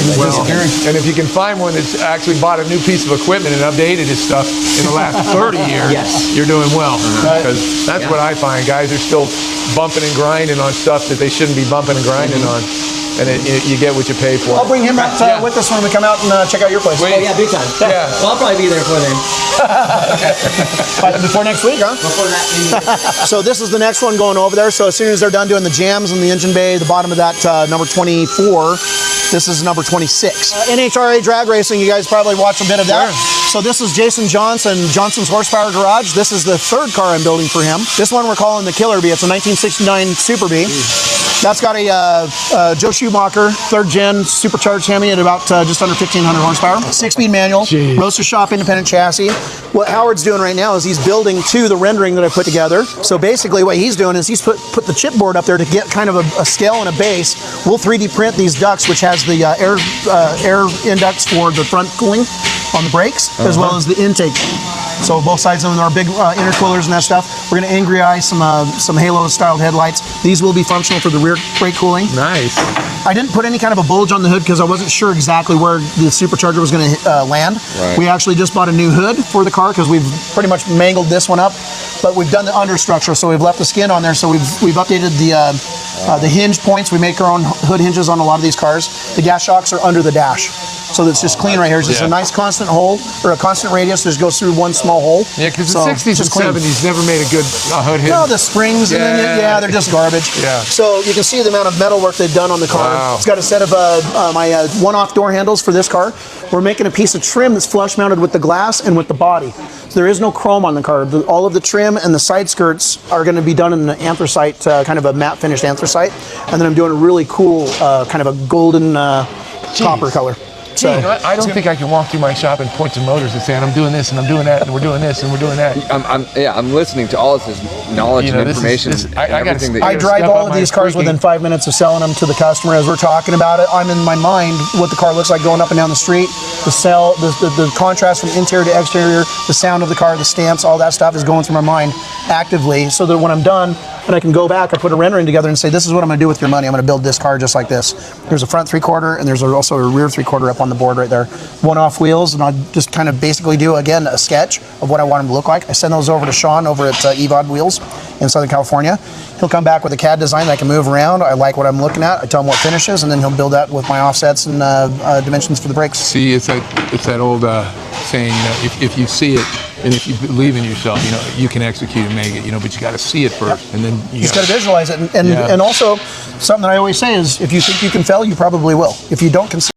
And if you can find one that's actually bought a new piece of equipment and updated his stuff in the last 30 years, you're doing well. Because that's what I find. Guys are still bumping and grinding on stuff that they shouldn't be bumping and grinding on. And you get what you pay for. I'll bring him out with us when we come out and check out your place. Oh yeah, big time. Yeah. Well, I'll probably be there before then. Before next week, huh? Before that. So this is the next one going over there. So as soon as they're done doing the jams in the engine bay, the bottom of that number 24, this is number 26. NHRA drag racing, you guys probably watched a bit of that. So this is Jason Johnson, Johnson's Horsepower Garage. This is the third car I'm building for him. This one we're calling the Killer Bee. It's a 1969 Super Bee. That's got a Joe Schumacher, third gen, supercharged Hemi at about just under 1,500 horsepower. 6-speed manual, roaster shop independent chassis. What Howard's doing right now is he's building to the rendering that I put together. So basically what he's doing is he's put the chipboard up there to get kind of a scale and a base. We'll 3D print these ducts, which has the air index for the front cooling on the brakes, as well as the intake. So both sides of them are big intercoolers and that stuff. We're going to angry eye some halo-styled headlights. These will be functional for the rear brake cooling. Nice. I didn't put any kind of a bulge on the hood because I wasn't sure exactly where the supercharger was going to land. Right. We actually just bought a new hood for the car because we've pretty much mangled this one up. But we've done the understructure, so we've left the skin on there. So we've updated the hinge points. We make our own hood hinges on a lot of these cars. The gas shocks are under the dash. So it's just clean right here. It's just a nice constant hole, or a constant radius that just goes through one small hole. Yeah, because the 60s and 70s never made a good hood hinge. No, the springs, and then, they're just garbage. Yeah. So you can see the amount of metal work they've done on the car. Wow. It's got a set of my one-off door handles for this car. We're making a piece of trim that's flush mounted with the glass and with the body. So there is no chrome on the car. All of the trim and the side skirts are going to be done in an anthracite, kind of a matte finished anthracite. And then I'm doing a really cool kind of a golden copper color. So, I don't think I can walk through my shop and point to motors and say, I'm doing this and I'm doing that and we're doing this and we're doing that. I'm listening to all of this knowledge and information. I drive all of these cars within 5 minutes of selling them to the customer as we're talking about it. I'm in my mind what the car looks like going up and down the street. The contrast from interior to exterior, the sound of the car, the stance, all that stuff is going through my mind actively, so that when I'm done and I can go back, I put a rendering together and say, this is what I'm going to do with your money. I'm going to build this car just like this. There's a front 3/4 and there's also a rear 3/4 up on the board right there. One-off wheels, and I'll just kind of basically do, again, a sketch of what I want them to look like. I send those over to Sean over at EVOD Wheels in Southern California. He'll come back with a CAD design that I can move around. I like what I'm looking at. I tell him what finishes, and then he'll build that with my offsets and dimensions for the brakes. See, it's that old saying, if you see it, and if you believe in yourself, you can execute and make it, but you got to see it first, and then you just got to visualize it. And also, something that I always say is, if you think you can fail, you probably will. If you don't consider